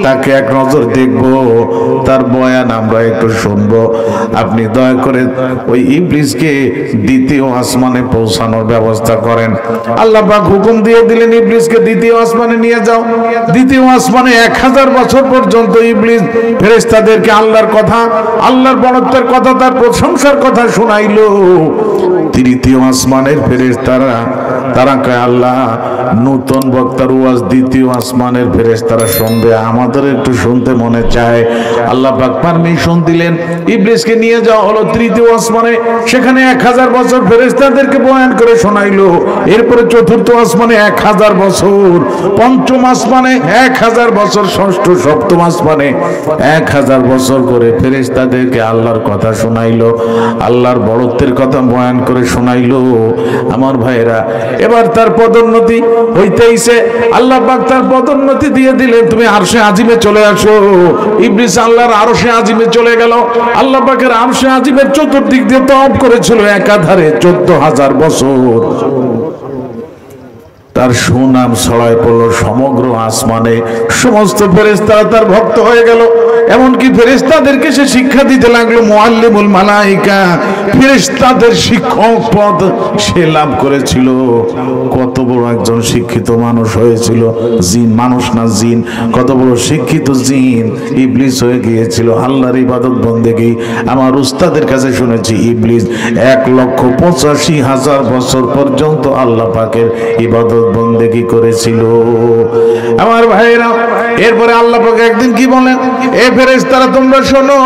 তাকে এক নজর দেখব, তার বয়ান আমরা একটু শুনবো। আপনি দয়া করে ওই ইবলিসকে দ্বিতীয় আসমানে পৌঁছানোর ব্যবস্থা করেন। আল্লাহ পাক হুকুম দিয়ে দিলেন, ইবলিসকে দ্বিতীয় আসমানে নিয়ে যাও। দ্বিতীয় আসমানে 1000 বছর পর্যন্ত ইবলিস ফেরেশতাদেরকে আল্লাহর কথা, আল্লাহর বড়ত্বের কথা, তার প্রশংসার কথা শোনাইলো। তৃতীয় আসমানের ফেরেশতারা তারা কয়, আল্লাহ নতুন বক্তার ওয়াজ দ্বিতীয় আসমানের ফেরেশতারা শুনবে, আমাদের একটু শুনতে মনে চায়। আল্লাহ পাক পারমিশন দিলেন, ইবলিসকে নিয়ে যাওয়া হলো তৃতীয় আসমানে। সেখানে 1000 বছর ফেরেশতাদেরকে বয়ান করে শোনাইলো। এরপরে চতুর্থ আসমানে 1000 বছর, পঞ্চম আসমানে 1000 বছর, ষষ্ঠ সপ্তম আসমানে 1000 বছর করে ফেরেশতাদেরকে আল্লাহর কথা শোনাইলো, আল্লাহর বড়ত্বের কথা বয়ান করে শোনাইলো। আমার ভাইরা, এবার তার পদোন্নতি হইতেইছে। আল্লাহ পাক তার পদোন্নতি দিয়ে দিলেন, তুমি আরশে আজিমে চলে আসো। ইবলিস আল্লাহর আরশে আজিমে চলে গেল। আল্লাহ পাকের আরশে আজিমের চতুর্দিক দিয়ে তওয়াফ করেছিল একাধারে 14000 বছর। তার সুনাম ছড়ায় পড়লো সমগ্র আসমানে। সমস্ত ফেরেশতারা তার ভক্ত হয়ে গেল। এমনকি ফেরেশতাদেরকে সে শিক্ষা দিতে লাগলো, মুআল্লিমুল মালাইকা, ফেরেশতাদের শিক্ষক পদ সে লাভ করেছিল। কত বড় একজন শিক্ষিত মানুষ হয়েছিল, জিন, মানুষ না জিন, কত বড় শিক্ষিত জিন ইবলিস হয়ে গিয়েছিল। আল্লাহর ইবাদত বন্দেগী আমার উস্তাদের কাছে শুনেছি, ইবলিস 1,85,000 বছর পর্যন্ত আল্লাহ পাকের ইবাদত বন্দেগী করেছিল। আমার ভাইরা, এরপরে আল্লাহ পাক একদিন কি বলেন, এ ফেরেশতারা তোমরা শোনো,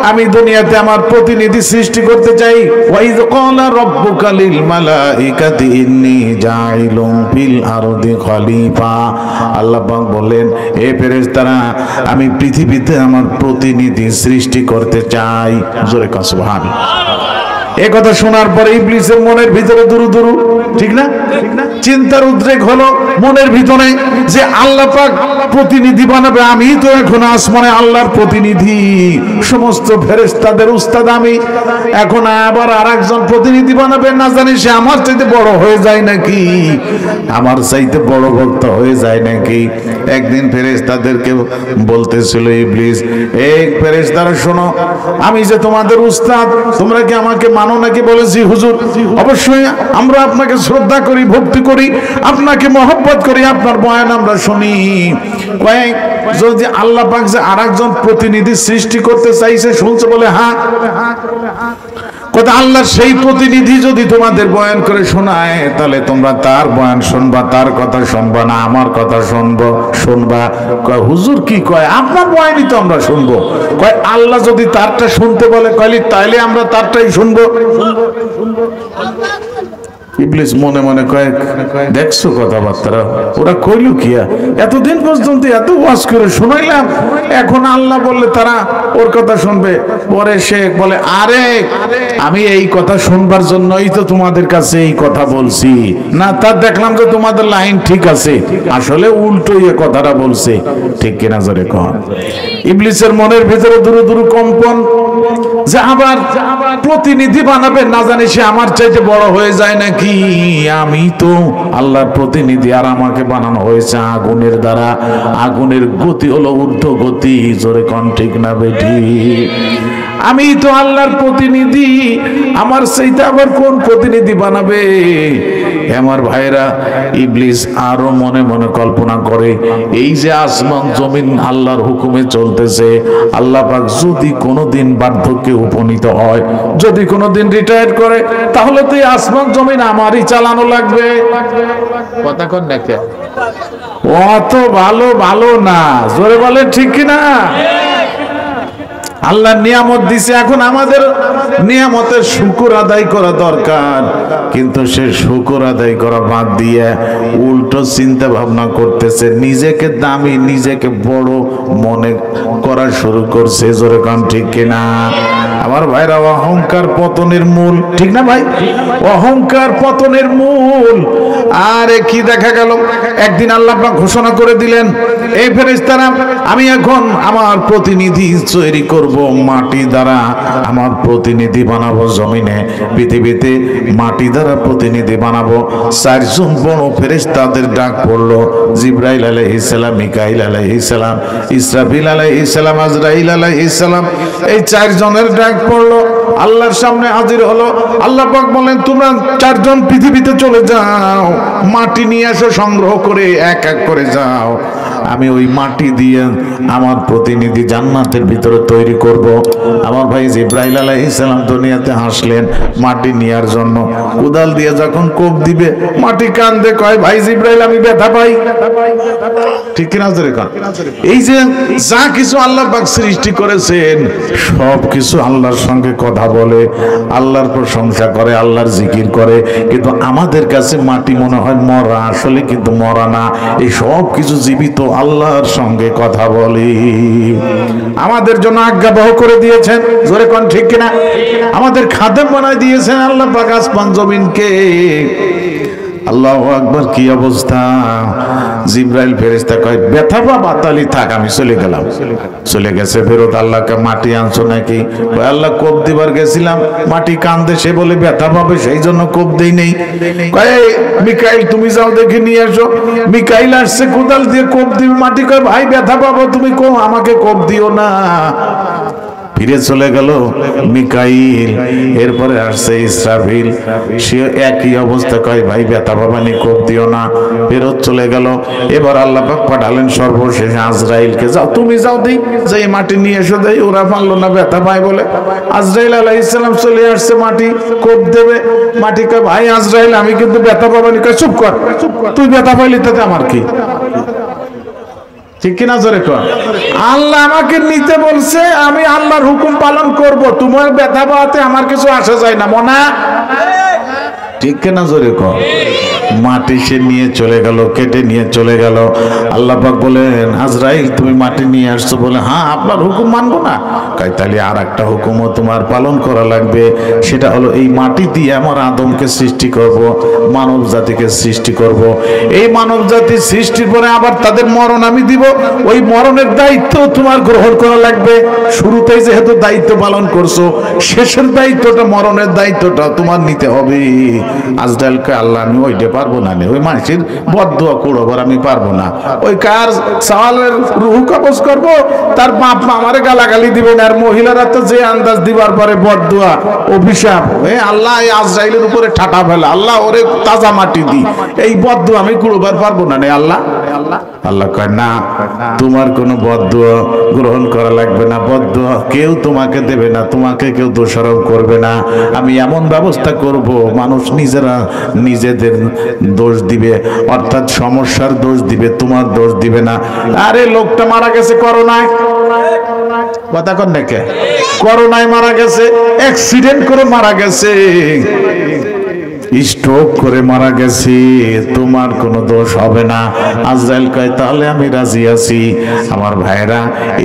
আমি দুনিয়াতে আমার প্রতিনিধি সৃষ্টি করতে চাই। ওয়াইজ ক্বালা রাব্বুকা লিল মালাইকাতি ইন্নী জাইলুন ফিল আরদি খলিফা। আল্লাহ পাক বলেন, এ ফেরেশতারা আমি পৃথিবীতে আমার প্রতিনিধি সৃষ্টি করতে চাই। জোরে কান সুবহানাল্লাহ। এই কথা শোনার পরে ইবলিসের মনের ভিতরে দুরু দুরু, ঠিক না, চিন্তার উদ্রেক হলো মনের ভিতরে যে আল্লাহ পাক প্রতিনিধি বানাবে, আমি তো এখন আসমানে আল্লাহর প্রতিনিধি, সমস্ত ফেরেশতাদের উস্তাদ আমি, এখন আবার আরেকজন প্রতিনিধি বানাবে, না জানি সে আমার চাইতে বড় হয়ে যায় নাকি, আমার চাইতে বড় ভক্ত হয়ে যায় নাকি। একদিন ফেরেশতাদেরকে বলতেছিল ইবলিস, এই ফেরেশতারা শোনো, আমি যে তোমাদের উস্তাদ, তোমরা কি আমাকে মানো নাকি? বলেছি, হুজুর অবশ্যই আমরা আপনাকে শ্রদ্ধা করি, ভক্তি করি, আপনাকে মহব্বত করি, আপনার বয়ান আমরা শুনি। কয়েক যদি আল্লাহ পাক যে আরেকজন প্রতিনিধি সৃষ্টি করতে চাইছে শুনছে? বলে হ্যাঁ। কথা আল্লাহর সেই প্রতিনিধি যদি তোমাদের বয়ান করে শোনায়, তাহলে তোমরা তার বয়ান শুনবা, তার কথা শুনবা না আমার কথা শুনবা। কয় হুজুর কি কয়, আপনার বয়ানই তো আমরা শুনবো। কয় আল্লাহ যদি তারটা শুনতে বলে, কইলি তাইলে আমরা তারটাই শুনবো। ইবলিস মনে মনে কয়, দেখছো কথাবার্তা ওরা কইল কি, এতদিন পর্যন্ত এত ওয়াজ করে শোনাইলাম, এখন আল্লাহ বললে তারা ওর কথা শুনবে। পরে সে বলে, আরে আমি এই কথা শুনবার জন্যই তো তোমাদের কাছে এই কথা বলছি না, তা দেখলাম যে তোমাদের লাইন ঠিক আছে, আসলে উল্টো এই কথাটা বলছে, ঠিক কিনা জোরে কন। ইবলিসের মনের ভিতরে দুরু দুরু কম্পন, যে আবার প্রতিনিধি বানাবে, না জানি সে আমার চাইতে বড় হয়ে যায় নাকি। আমি তো আল্লাহর প্রতিনিধি, আর আমাকে বানানো হয়েছে আগুনের দ্বারা। আগুনের গতি হলো ঊর্ধ্ব গতি, জোরে কন ঠিক না বেঠি? আমি তো আল্লাহর প্রতিনিধি, আমার চাইতে আবার কোন প্রতিনিধি বানাবে? আমার ভাইরা, ইবলিস আরো মনে মনে কল্পনা করে, এই যে আসমান জমিন আল্লাহর হুকুমে চলতেছে, আল্লাহ পাক যদি কোনোদিন বার্ধক্যে উপনীত হয়, যদি কোনোদিন রিটায়ার করে, তাহলে তো এই আসমান জমিন আমারই চালানো লাগবে। কথা কন না কে? অত ভালো না, জোরে বলে ঠিক কিনা? আল্লাহ নিয়ামত দিছে, এখন আমাদের নিয়ামতের শুকর আদায় করা দরকার। কিন্তু সে শুকর আদায় করা বাদ দিয়ে উল্টো চিন্তা ভাবনা করতেছে, নিজেকে দামি, নিজেকে বড় মনে করা শুরু করছে। জোরে কান ঠিক কিনা? আমার ভাইরা, অহংকার পতনের মূল, ঠিক না ভাই? অহংকার পতনের মূল। আরে কি দেখা গেল, একদিন আল্লাহ পাক ঘোষণা করে দিলেন, এই ফেরেশতারা আমি এখন আমার প্রতিনিধি তৈরি করব। করব, মাটি দ্বারা আমার প্রতিনিধি বানাবো জমিনে, পৃথিবীতে মাটি দ্বারা প্রতিনিধি বানাবো। চারজন বড় ফেরেশতাদের ডাক পড়লো, জিবরাইল আলাইহিস সালাম, মিকাইল আলাইহিস সালাম, ইসরাফিল আলাইহিস সালাম, আজরাইল আলাইহিস সালাম। এই চারজনের ডাক পড়লো, আল্লাহর সামনে হাজির হলো। আল্লাহ পাক বলেন, তোমরা চারজন পৃথিবীতে চলে যাও, মাটি নিয়ে এসো, সংগ্রহ করে এক এক করে যাও। আমি ওই মাটি দিয়ে আমার প্রতিনিধি জান্নাতের ভিতরে তৈরি করব। আমার ভাই জিবরাইল আলাইহিস সালাম দুনিয়াতে আসলেন মাটি নেয়ার জন্য। কোদাল দিয়ে যখন কোপ দিবে, মাটি কান্দে, কয় ভাই জিবরাইল আমি ব্যথা পাই। ঠিক কিনা জোরে কন? এই যে যা কিছু আল্লাহ পাক সৃষ্টি করেছেন, সব কিছু আল্লাহর সঙ্গে কথা বলে, আল্লাহর প্রশংসা করে, আল্লাহর জিকির করে, কিন্তু আমাদের কাছে মাটি মনে হয় মরা, আসলে কিন্তু মরা না। এই সব কিছু জীবিত, আল্লাহর সঙ্গে কথা বলে। আমাদের জন্য আজ্ঞাবহ করে দিয়েছেন, জোরে কোন ঠিক কিনা? আমাদের খাদেম বানায় দিয়েছেন আল্লাহ পাক আসমান জমিনকে। আল্লাহু আকবার, কি অবস্থা! জিবরাইল ফেরেশতা কয়, ব্যথা বা বাতালি থাক, আমি চলে গেলাম। চলে গেছে ফেরত। আল্লাহকে, মাটি আনছো নাকি? কয় আল্লাহ কোপ দিবার গেছিলাম, মাটি কান্দে, সে বলে ব্যথা পাবে, সেই জন্য কোপ দেই নেই। কয় মিকাইল তুমি যাও দেখে নিয়ে আসো। মিকাইল আসছে, কোদাল দিয়ে কোপ দিবে, মাটি কয় ভাই ব্যথা পাবো, তুমি কো আমাকে কোপ দিও না। ফিরে চলে গেল মিকাইল। এরপরে আসছে ইসরাফিল, সে একই অবস্থা, কয় ভাই ব্যথা পাবানি, কোপ দিও না। ফেরত চলে গেল। এবার আল্লাহ পাক পাঠালেন সর্বশেষে আজরাইলকে, যাও তুমি যাও দেই, যে মাটি নিয়ে এসো দেই। ওরা পারলো না, ব্যথা পায় বলে। আজরাইল আলাইহিস সালাম চলে আসছে, মাটি কোপ দেবে। মাটি কয় ভাই আজরাইল আমি কিন্তু ব্যথা পাবানি। কয় চুপ কর, তুই ব্যথা পাইলি তাতে আমার কি? ঠিক কিনা জোরে কর? আল্লাহ আমাকে নিতে বলছে, আমি আল্লাহর হুকুম পালন করব, তোমার ব্যথা পাওয়াতে আমার কিছু আসা যায় না, মনা। ঠিক কিনা জোরে কর? মাটি সে নিয়ে চলে গেল, কেটে নিয়ে চলে গেল। আল্লাহ পাক বলেন, আজরাইল তুমি মাটি নিয়ে আসছো বলে, হ্যাঁ আপনার হুকুম মানবো না? কয় তাহলে আর একটা হুকুমও তোমার পালন করা লাগবে, সেটা হলো এই মাটি দিয়ে আমার আদমকে সৃষ্টি করব, মানব জাতিকে সৃষ্টি করব। এই মানব জাতির সৃষ্টির পরে আবার তাদের মরণ আমি দিব, ওই মরণের দায়িত্ব তোমার গ্রহণ করা লাগবে। শুরুতেই যেহেতু দায়িত্ব পালন করছো, শেষের দায়িত্বটা, মরণের দায়িত্বটা তোমার নিতে হবে। আজরাইলকে, আল্লাহ আমি ওইটা পারবো না, ওই মানুষের বদদুয়া কুড়োবার আমি পারবো না। ওই কার সওয়ালের রুহু কবজ করবো, তার বাপ মা আমারে গালাগালি দিবে না। আর মহিলারা তো যে আন্দাজ দিবার পরে বদদুয়া, অভিশাপ, আল্লাহ এই আজরাইলের উপরে ঠাটা ফেলা, আল্লাহ ওরে তাজা মাটি দি, এই বদদুয়া আমি কুড়োবার পারবো না। আল্লাহ আল্লাহ কয় না, তোমার কোনো বদদুয়া গ্রহণ করা লাগবে না, বদদুয়া কেউ তোমাকে দেবে না, তোমাকে কেউ দোষারোপ করবে না। আমি এমন ব্যবস্থা করব, মানুষ নিজেরা নিজেদের দোষ দিবে, অর্থাৎ সমস্যার দোষ দিবে, তোমার দোষ দিবে না। আরে লোকটা মারা গেছে করোনায়, কথা কন নাকি? করোনায় মারা গেছে, অ্যাক্সিডেন্ট করে মারা গেছে, স্ট্রোক করে মারা গেছি, তোমার কোনো দোষ হবে না। আজরাইল কয় তাহলে আমি রাজি আছি। আমার ভাইরা,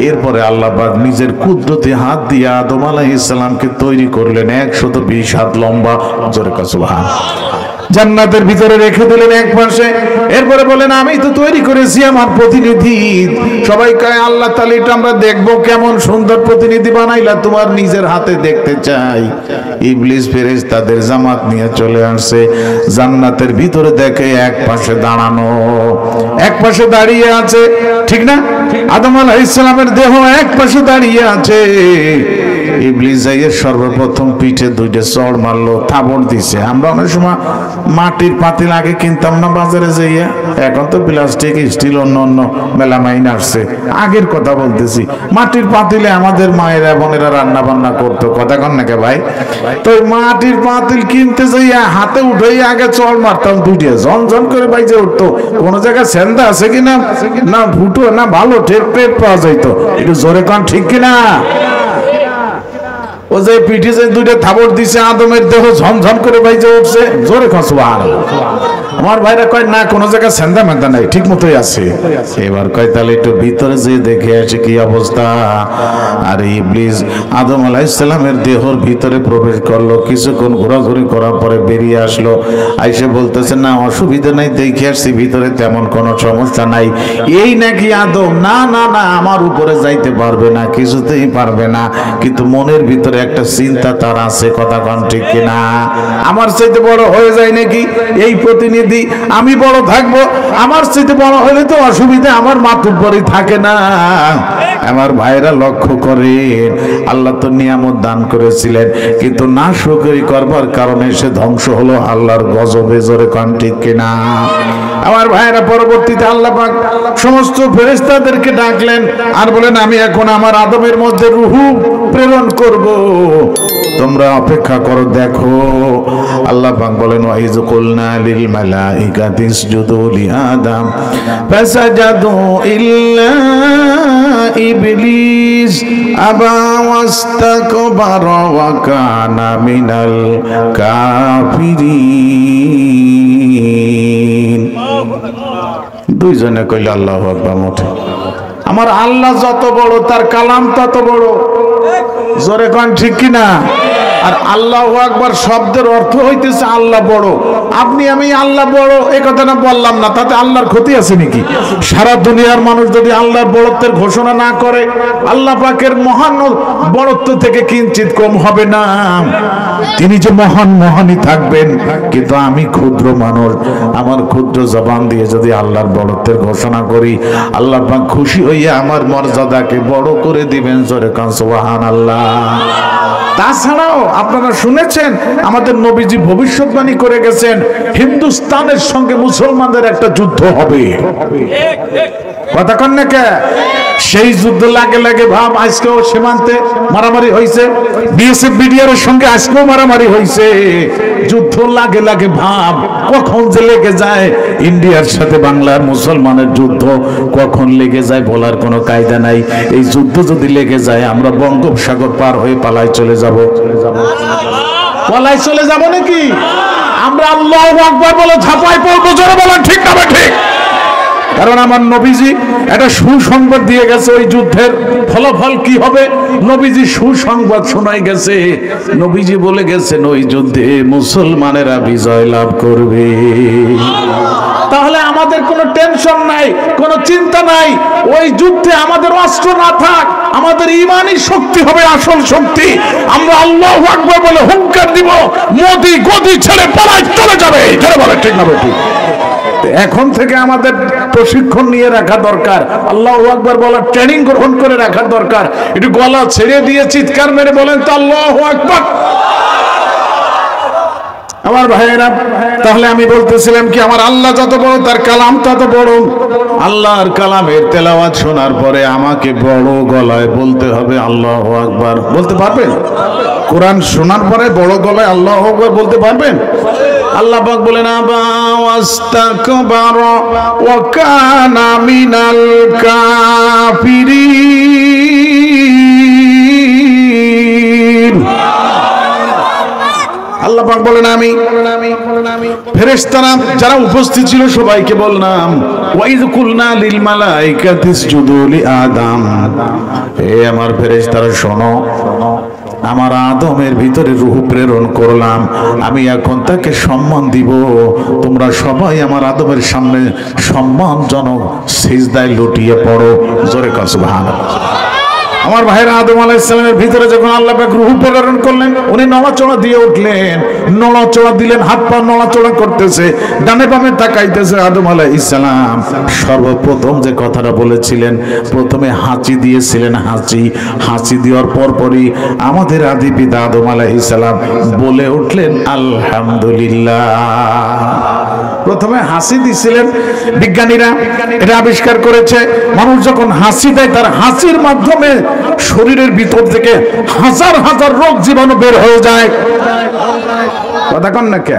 এরপরে আল্লাহ পাক নিজের কুদরতি হাত দিয়ে আদম আলাইহিস সালামকে তৈরি করলেন 120 হাত লম্বা, জোরে কও সুবহানাল্লাহ। জান্নাতের ভিতরে রেখে দিলেন এক পাশে। এরপরে বলেন আমি তো তৈরি করেছি আমার প্রতিনিধি। সবাই কয় আল্লাহ তাআলা এটা আমরা দেখব, কেমন সুন্দর প্রতিনিধি বানাইলা, তোমার নিজের হাতে দেখতে চাই। ইবলিস ফেরেশতাদের জামাত নিয়ে চলে আসছে, জান্নাতের ভিতরে দেখে এক পাশে দাঁড়ানো, এক পাশে দাঁড়িয়ে আছে, ঠিক না? আদম আলাইহিস সালামের দেহ এক পাশে দাঁড়িয়ে আছে। ইবলিস যাইয়ে সর্বপ্রথম পিঠে দুইটা চড় মারলো, থাবড় দিছে। আমরা অনেক সময় মাটির পাতিল আগে কিনতাম না বাজারে যাইয়া, এখন তো প্লাস্টিক, স্টিল, অন্য অন্য মেলামাইন আসছে। আগের কথা বলতেছি, মাটির পাতিলে আমাদের মায়েরা বোনেরা রান্না বান্না করতো, কথা কন নাকি ভাই? তো মাটির পাতিল কিনতে যাইয়া হাতে উঠেই আগে চড় মারতাম, দুইটা ঝনঝন করে বাইজে উঠতো। কোন জায়গায় সেন্দা আছে কিনা, না ফুটো, না ভালো টের পাওয়া যাইতো। একটু জোরে কন ঠিক কিনা? ও যে পিঠে যে দুইটা থাবড় দিছে আদমের দেহ ঝনঝন করে বাইজে উঠছে, জোরে কও সুবহানাল্লাহ। আমার ভাইরা কয় না কোনো জায়গায় সেন্দা মেন্দা নাই, ঠিক মতোই আছে। এবার কয় তাহলে একটু ভিতরে যে দেখে আসে কি অবস্থা। আর ইবলিস আদম আলাইহিস সালামের দেহর ভিতরে প্রবেশ করলো, কিছুক্ষণ ঘোরাঘুরি করার পরে বেরিয়ে আসলো। আইসে বলতেছে না অসুবিধা নাই, দেখে আসছি ভিতরে তেমন কোনো সমস্যা নাই। এই নাকি আদম? না না না, আমার উপরে যাইতে পারবে না, কিছুতেই পারবে না। কিন্তু মনের ভিতরে একটা চিন্তা তার আছে, কথা কন ঠিক কিনা? আমার চাইতে বড় হয়ে যায় নাকি এই প্রতিনিধি, আমি বড় থাকবো, আমার চাইতে বড় হলে তো অসুবিধা আমার মাতুব্বরই থাকে না। আমার ভাইরা লক্ষ্য করেন, আল্লাহ তো নিয়ামত দান করেছিলেন, কিন্তু না শুকরি করবার কারণে সে ধ্বংস হলো আল্লাহর গজবে, জোরে কন ঠিক কিনা? আমার ভাইরা পরবর্তীতে আল্লাহ পাক সমস্ত ফেরেশতাদেরকে ডাকলেন আর বলেন আমি এখন আমার আদমের মধ্যে রূহ প্রেরণ করব, তোমরা অপেক্ষা করো দেখো। আল্লাহ পাক বলেন ওয়াইজ কুলনা লিল মালাইকাতি ইসজুদু লি আদম ফাসাজাদু ইল্লা ইবলিস আবা ওয়াস্তাকবারা ওয়া কানা মিনাল কাফিরিন। দুইজনে কইল আল্লাহু আকবার। মোটে আমার আল্লাহ যত বড় তার কালাম তত বড়, জোরে কোন ঠিক কিনা? আর আল্লাহু আকবার শব্দের অর্থ হইতেছে আল্লাহ বড়। আপনি আমি আল্লাহ বড় এই কথাটা বললাম না, তাতে আল্লাহর ক্ষতি আছে নাকি? সারা দুনিয়ার মানুষ যদি আল্লাহর বড়ত্বের ঘোষণা না করে, আল্লাহ পাকের মহান বড়ত্ব থেকে কিঞ্চিত কম হবে না। তিনি যে মহান মহানই থাকবেন, কিন্তু আমি ক্ষুদ্র মানুষ, আমার ক্ষুদ্র জবান দিয়ে যদি আল্লাহর বড়ত্বের ঘোষণা করি, আল্লাহ পাক খুশি হইয়া আমার মর্যাদাকে বড় করে দিবেন, জোরে কান সুবহানাল্লাহ। তাছাড়াও আপনারা শুনেছেন আমাদের নবীজি ভবিষ্যৎবাণী করে গেছেন হিন্দুস্তানের সঙ্গে মুসলমানদের একটা যুদ্ধ হবে। কথা কন না কে? সেই যুদ্ধ লাগে লাগে ভাব আজকেও সীমান্তে মারামারি হয়েছে, বিএসএফ বিডিআর এর সঙ্গে আজকেও মারামারি হয়েছে। যুদ্ধ লাগে লাগে ভাব, কখন যে লেগে যায় ইন্ডিয়ার সাথে বাংলার মুসলমানের যুদ্ধ কখন লেগে যায় বলার কোনো কায়দা নাই। এই যুদ্ধ যদি লেগে যায় আমরা বঙ্গোপসাগর পার হয়ে পালাই চলে যাব। পালাই চলে যাব নাকি? আমরা আল্লাহু আকবার বলে ঝাঁপাই পড়বো, জোরে বলেন ঠিক না ঠিক? কারণ আমার নবীজি একটা সুসংবাদ দিয়ে গেছে ওই যুদ্ধের ফলাফল কি হবে। নবীজি সুসংবাদ শোনাই গেছে, নবীজি বলে গেছেন ওই যুদ্ধে মুসলমানেরা বিজয় লাভ করবে। তাহলে আমাদের কোনো টেনশন নাই, কোনো চিন্তা নাই। ওই যুদ্ধে আমাদের অস্ত্র না থাক, আমাদের ঈমানি শক্তি হবে আসল শক্তি। আমরা আল্লাহু আকবার বলে হুঙ্কার দিব, মোদি গদি ছেড়ে পালায় চলে যাবে। যারা বলে ঠিক না ঠিক? এখন থেকে আমাদের প্রশিক্ষণ নিয়ে রাখা দরকার, আল্লাহু আকবার বলার ট্রেনিং গ্রহণ করে রাখা দরকার। একটু গলা ছেড়ে দিয়ে চিৎকার মেরে বলেন তো আল্লাহু আকবার। আমার ভাইয়েরা, তাহলে আমি বলতেছিলাম কি আমার আল্লাহ যত বড় তার কালাম তত বড়। আল্লাহর কালামের তেলাওয়াত শোনার পরে আমাকে বড় গলায় বলতে হবে আল্লাহু আকবার। বলতে পারবেন? কোরআন শোনার পরে বড় গলায় আল্লাহু আকবার বলতে পারবেন? আল্লাহ পাক বলেন আবা ওয়াস্তাকবারা ওয়া কানা মিনাল কাফিরিন। আল্লাহ পাক বলেন আমি ফেরেশতারা যারা উপস্থিত ছিল সবাইকে বললাম ওয়াইজ কুলনা লিল মালাইকাতি ইসজুদু লি আদম। হে আমার ফেরেশতারা শোনো, আমার আদমের ভিতরে রূহ প্রেরণ করলাম, আমি এখন তাকে সম্মান দিব। তোমরা সবাই আমার আদমের সামনে সম্মানজনক সিজদায় লুটিয়ে পড়ো, জোরে কান সুবহানাল্লাহ। আমার ভাইরা আদম আলাইহিস সালামের ভিতরে যখন আল্লাহ পাক রূহ প্রেরণ করলেন, উনি নড়াচড়া দিয়ে উঠলেন, নড়াচড়া দিলেন, হাত পা নড়াচড়া করতেছে, ডানে বামে তাকাইতেছে। আদম আলাইহিস সালাম সর্বপ্রথম যে কথাটা বলেছিলেন, প্রথমে হাঁচি দিয়েছিলেন। হাঁচি দেওয়ার পরপরই আমাদের আদি পিতা আদম আলাইহিস সালাম বলে উঠলেন আলহামদুলিল্লাহ। প্রথমে হাসি দিছিলেন। বিজ্ঞানীরা এটা আবিষ্কার করেছে, মানুষ যখন হাসি দেয় তার হাসির মাধ্যমে শরীরের ভিতর থেকে হাজার হাজার রোগ জীবাণু বের হয়ে যায়। কথা কন না কে?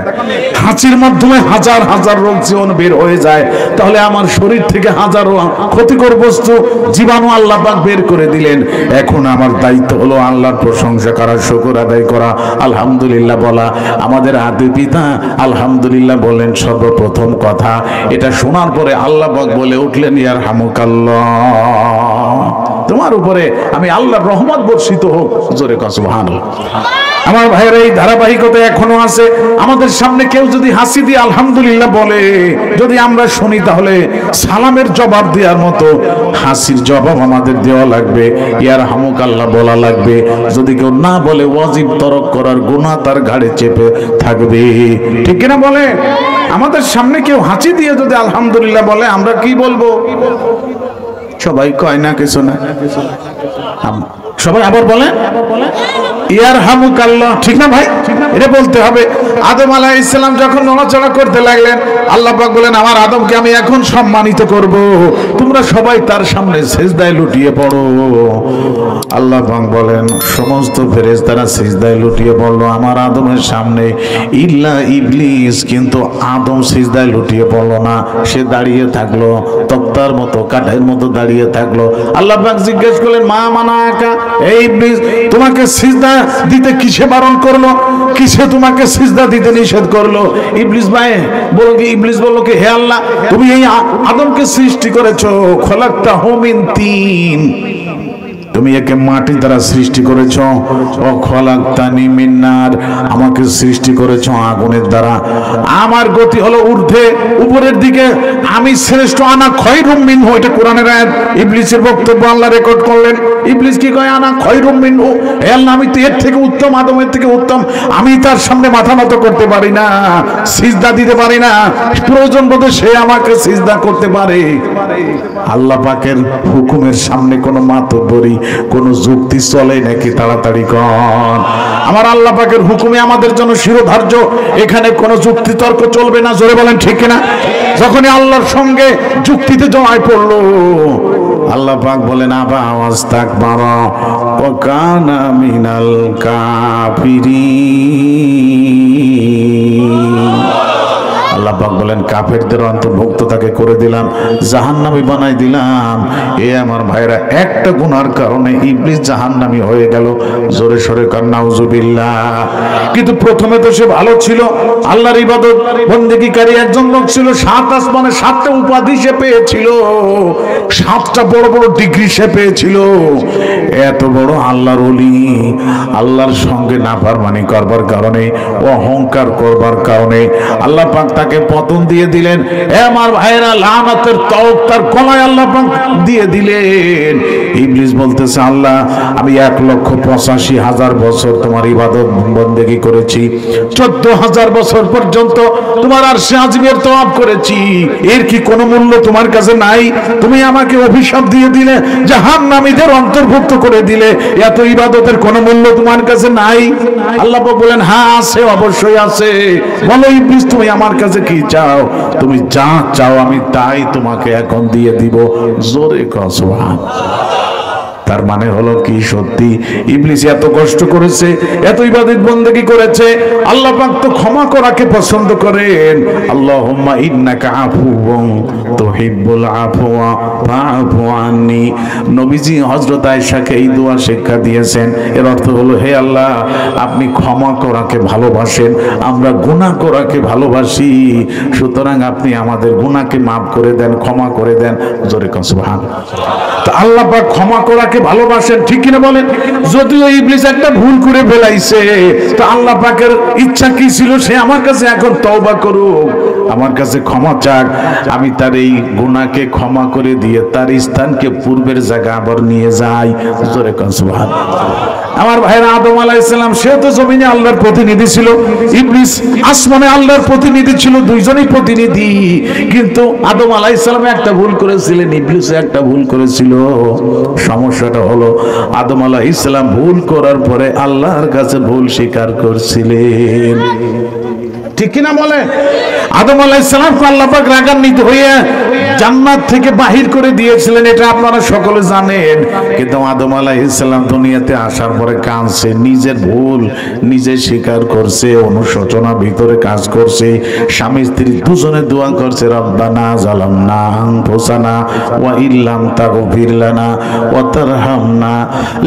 হাঁচির মাধ্যমে হাজার হাজার রোগ জীবাণু বের হয়ে যায়, তাহলে আমার শরীর থেকে হাজারো ক্ষতিকর বস্তু জীবাণু আল্লাহ পাক বের করে দিলেন। এখন আমার দায়িত্ব হলো আল্লাহর প্রশংসা করা, শুকর আদায় করা, আলহামদুলিল্লাহ বলা। আমাদের আদি পিতা আলহামদুলিল্লাহ বলেন সর্বপ্রথম কথা। এটা শোনার পরে আল্লাহ পাক বলে উঠলেন ইয়ারহামুকাল্লাহ, তোমার উপরে আমি আল্লাহর রহমত বর্ষিত হোক। জোরে কও সুবহানাল্লাহ। আমার ভাইয়ের এই ধারাবাহিকতা এখনো আছে। আমাদের সামনে কেউ যদি হাসি দিয়ে আলহামদুলিল্লাহ বলে, যদি আমরা শুনি, তাহলে সালামের জবাব দেওয়ার মতো হাসির জবাব আমাদের দেওয়া লাগবে, ইয়ারহামুকাল্লাহ বলা লাগবে। যদি কেউ না বলে ওয়াজিব তরক করার গুনাহ তার ঘাড়ে চেপে থাকবে। ঠিক কিনা বলে? আমাদের সামনে কেউ হাসি দিয়ে যদি আলহামদুলিল্লাহ বলে, আমরা কি বলবো? সবাই কয় না কিছু না, সবাই আবার বলে ইয়ারহামুকাল্লাহ, ঠিক না ভাই? এটা বলতে হবে। আদম আলাইহিস সালাম যখন নড়াচড়া করতে লাগলেন, আল্লাহ পাক বলেন আমার আদমকে আমি এখন সম্মানিত করব, তোমরা সবাই তার সামনে সিজদায় লুটিয়ে পড়ো। আল্লাহ পাক বলেন সমস্ত ফেরেশতারা সিজদায় লুটিয়ে পড়লো আমার আদমের সামনে, ইল্লা ইবলিস। কিন্তু আদম সিজদায় লুটিয়ে পড়লো না, সে দাঁড়িয়ে থাকলো, তক্তার মতো কাঠের মতো দাঁড়িয়ে থাকলো। আল্লাহ পাক জিজ্ঞেস করলেন মা মানাকা, এই ইবলিস তোমাকে সিজদা দিতে কিসে বারণ করলো? কিসে তোমাকে সিজদা দিতে নিষেধ করলো? ইবলিস ভাই বলো কি, ইবলিস বলল কি হে আল্লাহ, তুমি এই আদমকে সৃষ্টি করেছো, খলাকতাহু মিন তিন, তুমি একে মাটি দ্বারা সৃষ্টি করেছো, ও খলাকতানি মিন নার, আমাকে সৃষ্টি করেছো আগুনের দ্বারা। আমার গতি হলো ঊর্ধ্বে, উপরের দিকে, আমি শ্রেষ্ঠ, আনা খয়রুম মিনহু। এটা কোরআনের আয়াত। ইবলিসের বক্তব্য আল্লাহ রেকর্ড করলেন। ইবলিস কি কয়? আনা খয়রুম মিনহু, হে আল্লাহ আমি তো এর থেকে উত্তম, আদমের থেকে উত্তম, আমি তার সামনে মাথা নত করতে পারি না, সিজদা দিতে পারি না, প্রয়োজন বোধে সে আমাকে সিজদা করতে পারে। আল্লাহ পাকের হুকুমের সামনে কোনো মাতব্বরি, কোন যুক্তি চলে নাকি? তাড়াতাড়ি কর। আমার আল্লাহ পাকের হুকুমে আমাদের জন্য শিরোধার্য, এখানে কোনো যুক্তি তর্ক চলবে না। জোরে বলেন ঠিক কিনা? যখনই আল্লাহর সঙ্গে যুক্তিতে জড়ায় পড়লো, আল্লাহ পাক বলেন আবা ওয়াস্তাকবারা ওয়া কানা মিনাল কাফিরিন। আল্লাহ পাক বলেন কাফেরদের অন্তর্ভুক্ত তাকে করে দিলাম, জাহান্নামী বানাই দিলাম। এ আমার ভাইরা, একটা গুনার কারণে ইবলিস জাহান্নামী হয়ে গেল। জোরে সরে কার নাউজুবিল্লাহ। কিন্তু প্রথমে তো সে ভালো ছিল, আল্লাহর ইবাদত বন্দেগীকারী একজন লোক ছিল। 7 আসমানে 7টা উপাধি সে পেয়েছিল, 7টা বড় বড় ডিগ্রি সে পেয়েছিল। এত বড় আল্লাহর ওলি, আল্লাহর সঙ্গে নাফরমানি করবার কারণে, অহংকার করবার কারণে আল্লাহ পাক তাকে পতন দিয়ে দিলেন। আমার ভাইরা, লানাতের তওক তার গলায় আল্লাহ পাক দিয়ে দিলেন। ইবলিস বলতেছে আল্লাহ আমি 1,85,000 বছর তোমার ইবাদত বন্দেগী করেছি, 14,000 বছর পর্যন্ত তোমার আরশে আজিমের তওয়াব করেছি, এর কি কোনো মূল্য তোমার কাছে নাই? তুমি আমাকে অভিশাপ দিয়ে দিলে, জাহান্নামীদের অন্তর্ভুক্ত করে দিলে, এত ইবাদতের কোনো মূল্য তোমার কাছে নাই? আল্লাহ পাক বলেন হ্যাঁ আছে, অবশ্যই আছে। বলো ইবলিস তুমি আমার কাছে কি চাও? তুমি যা চাও আমি তাই তোমাকে এখন দিয়ে দিব। জোরে কও সুবহানাল্লাহ। তার মানে হলো কি, সত্যি ইবলিস এত কষ্ট করেছে, এত ইবাদত বন্দেগী করেছে, আল্লাহ পাক তো ক্ষমা করাকে পছন্দ করেন। আল্লাহুম্মা ইন্নাকা আফুউন তুহিব্বুল আফওয়া ফাআফু আন্নি। নবীজি হযরত আয়েশাকে এই দোয়া শিক্ষা দিয়েছেন। এর অর্থ হলো হে আল্লাহ আপনি ক্ষমা করাকে ভালোবাসেন, আমরা গুনাহ করাকে ভালোবাসি, সুতরাং আপনি আমাদের গুনাহকে মাফ করে দেন, ক্ষমা করে দেন। জোরে কও সুবহানাল্লাহ। তো আল্লাহ পাক ক্ষমা করাকে ভালোবাসেন, ঠিক কিনা বলেন? যদিও ইবলিস একটা ভুল করে ফেলাইছে, তো আল্লাহ পাকের ইচ্ছা কি ছিল? সে আমার কাছে এখন তওবা করুক, আমার কাছে ক্ষমা চাক, আমি তার এই গুনাহকে ক্ষমা করে দিয়ে তার স্থানকে পূর্বের জায়গা আবার নিয়ে যাই। জোরে কও সুবহানাল্লাহ। আমার ভাইরা, আদম আলাইহিস সালাম সেও তো জমিনে আল্লাহর প্রতিনিধি ছিল, ইবলিস আসমানে আল্লাহর প্রতিনিধি ছিল, দুইজনই প্রতিনিধি। কিন্তু আদম আলাইহিস সালাম একটা ভুল করেছিলেন, ইবলিস একটা ভুল করেছিল। সমস্যাটা হলো আদম আলাইহিস সালাম ভুল করার পরে আল্লাহর কাছে ভুল স্বীকার করছিলেন, ঠিক কিনা বলে? আদম আলাইহিস সালাম আল্লাহ পাক রাগান্বিত হয়ে জান্নাত থেকে বাহির করে দিয়েছিলেন, এটা আপনারা সকলে জানেন। কিন্তু আদম আলাইহিস সালাম দুনিয়াতে আসার পরে কাঁদছে, নিজের ভুল নিজে স্বীকার করছে, অনুশোচনা ভিতরে কাজ করছে। স্বামী স্ত্রী দুজনে দোয়া করছে, রব্বানা যালামনা আনফুসানা ওয়া ইল্লাম তাগফির লানা ওয়া তারহামনা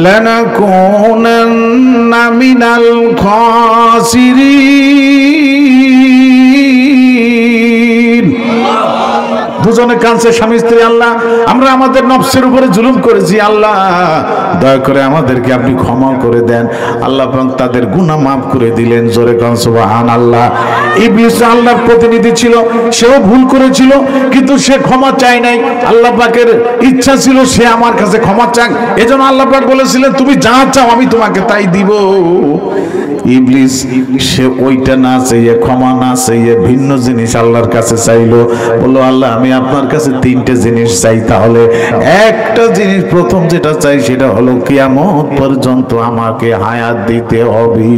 লানাকুনান্না মিনাল খাসিরিন। দুজনে কাঁদছে স্বামী স্ত্রী, আল্লাহ আমরা আমাদের নফসের উপরে জুলুম করেছি, আল্লাহ দয়া করে আমাদেরকে আপনি ক্ষমা করে দেন। আল্লাহ পাক তাদের গুনাহ মাফ করে দিলেন। জোরে কান সুবহানাল্লাহ। ইবলিস আল্লাহর প্রতিনিধি ছিল, সেও ভুল করেছিল, কিন্তু সে ক্ষমা চায় নাই। আল্লাহ পাকের ইচ্ছা ছিল সে আমার কাছে ক্ষমা চাক, এজন্য আল্লাহ পাক বলেছিলেন তুমি যা চাও আমি তোমাকে তাই দিব। ইবলিস সে ওইটা না চাইয়ে, ক্ষমা না চাইয়ে ভিন্ন জিনিস আল্লাহর কাছে চাইলো। বললো আল্লাহ আমি আপনার কাছে তিনটে জিনিস চাই, তাহলে একটা জিনিস প্রথম যেটা চাই সেটা হলো কিয়ামত পর্যন্ত আমাকে হায়াত দিতে হবে।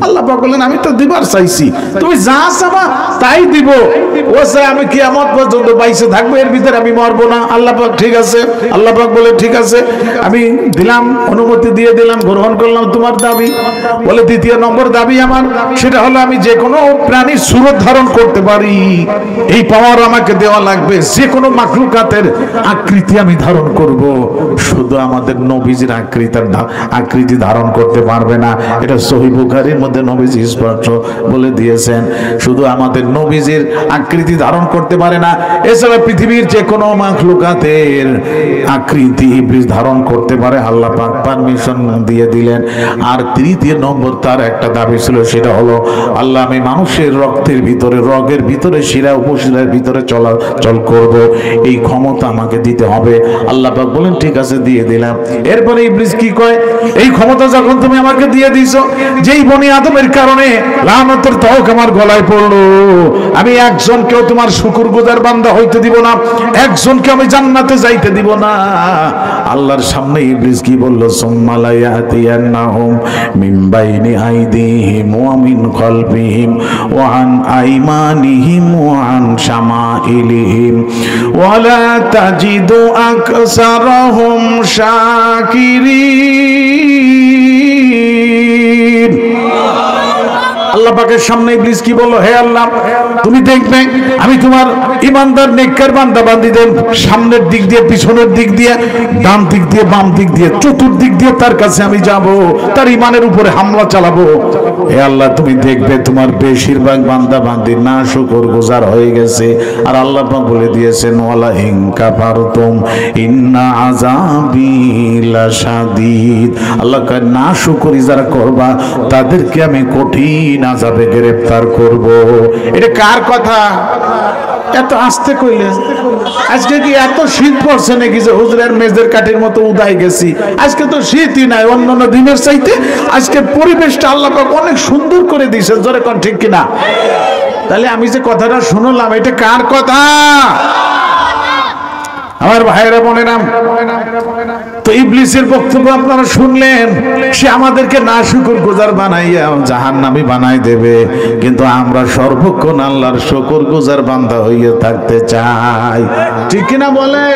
আল্লাহ পাক বললেন আমি তো দিবার চাইছি, তুমি যা চাবা তাই দিব। ও চাই আমি কিয়ামত পর্যন্ত বাইসে থাকবো, এর ভিতরে আমি মরবো না। আল্লাহ পাক ঠিক আছে, আল্লাহ পাক বলে ঠিক আছে আমি দিলাম, অনুমতি দিয়ে দিলাম, গ্রহণ করলাম তোমার দাবি। বলে দ্বিতীয় নম্বর দাবি আমার, সেটা হলো আমি যে কোনো প্রাণীর সুরত ধারণ করতে পারি, এই পাওয়ার আমাকে দেওয়া লাগবে। যে কোনো মাখলুকাতের আকৃতি আমি ধারণ করব, শুধু আমাদের নবীজির আকৃতি ধারণ করতে পারবে না। এটা সহিহ বুখারীর মধ্যে নবীজি স্পষ্ট বলে দিয়েছেন, শুধু আমাদের নবীজির আকৃতি ধারণ করতে পারে না, এছাড়া পৃথিবীর যে কোনো মাখলুকাতের আকৃতি ইবলিস ধারণ করতে পারে। আল্লাহ পাক পারমিশন দিয়ে দিলেন। আর তৃতীয় নম্বর তার একটা দাবি ছিল, সেটা হলো আল্লাহ আমি মানুষের রক্তের ভিতরে, রগের ভিতরে, শিরা উপশিরার ভিতরে চলাচল করব, এই ক্ষমতা আমাকে দিতে হবে। আল্লাহ পাক বলেন ঠিক আছে দিয়ে দিলাম। এরপরে ইবলিস কি কয়, এই ক্ষমতা যখন তুমি আমাকে দিয়ে দিছো, যেই বনি আদমের কারণে লানতের তওক আমার গলায় পড়লো, আমি একজনকেও তোমার শুকরগুজার বান্দা হইতে দিব না, একজনকে আমি জান্নাতে যাইতে দিব না। আল্লাহর সামনে ইবলিস কি বলল, সুম্মা লা ইয়াতিয়ান্নাহুম মিন বাইনি আইদিহিম ওয়া মিন খালফিহিম ওয়া আন আইমানিহিম ওয়া আন শামাইলিহিম ওয়া লা তাজিদু আকসারাহুম শাকিরিন। আল্লাহ পাকের সামনে ইবলিস কি বলল, হে আল্লাহ তুমি দেখবে আমি তোমার ইমানদার নেককার বান্দা বান্দীদের সামনের দিক দিয়ে, পিছনের দিক দিয়ে, ডান দিক দিয়ে, বাম দিক দিয়ে, চতুর্দিক দিয়ে তার কাছে আমি যাব, তার ইমানের উপরে হামলা চালাবো। হে আল্লাহ তুমি দেখবে তোমার বেশিরভাগ বান্দা বান্দী না শুকরগুজার হয়ে গেছে। আর আল্লাহ পাক বলে দিয়েছেন ওয়ালা ইন কাফারতুম ইন্না আযাবি লাশাদীদ। আল্লাহ কয় না শুকরি যারা করবা তাদেরকে আমি কঠিন আযাবে গ্রেফতার করব। এটা কার কথা? এত আস্তে কইলে আজকে কি এত শীত পড়ছে নাকি যে হুজুরের মেজের কাঠের মতো উদাই গেছি? আজকে তো শীতই নাই, অন্যান্য দিনের চাইতে আজকে পরিবেশটা আল্লাহ পাক অনেক সুন্দর করে দিয়েছে। জোরে কোন ঠিক কিনা? তাহলে আমি যে কথাটা শুনলাম এটা কার কথা? আমার ভাইরা বোনেরা, তো ইবলিসের বক্তব্য আপনারা শুনলেন, সে আমাদেরকে না শুকরগুজার বানাইয়া জাহান্নামী বানাই দেবে, কিন্তু আমরা সর্বক্ষণ আল্লাহর শুকরগুজার বান্দা হইয়া থাকতে চাই। ঠিক কিনা বলে?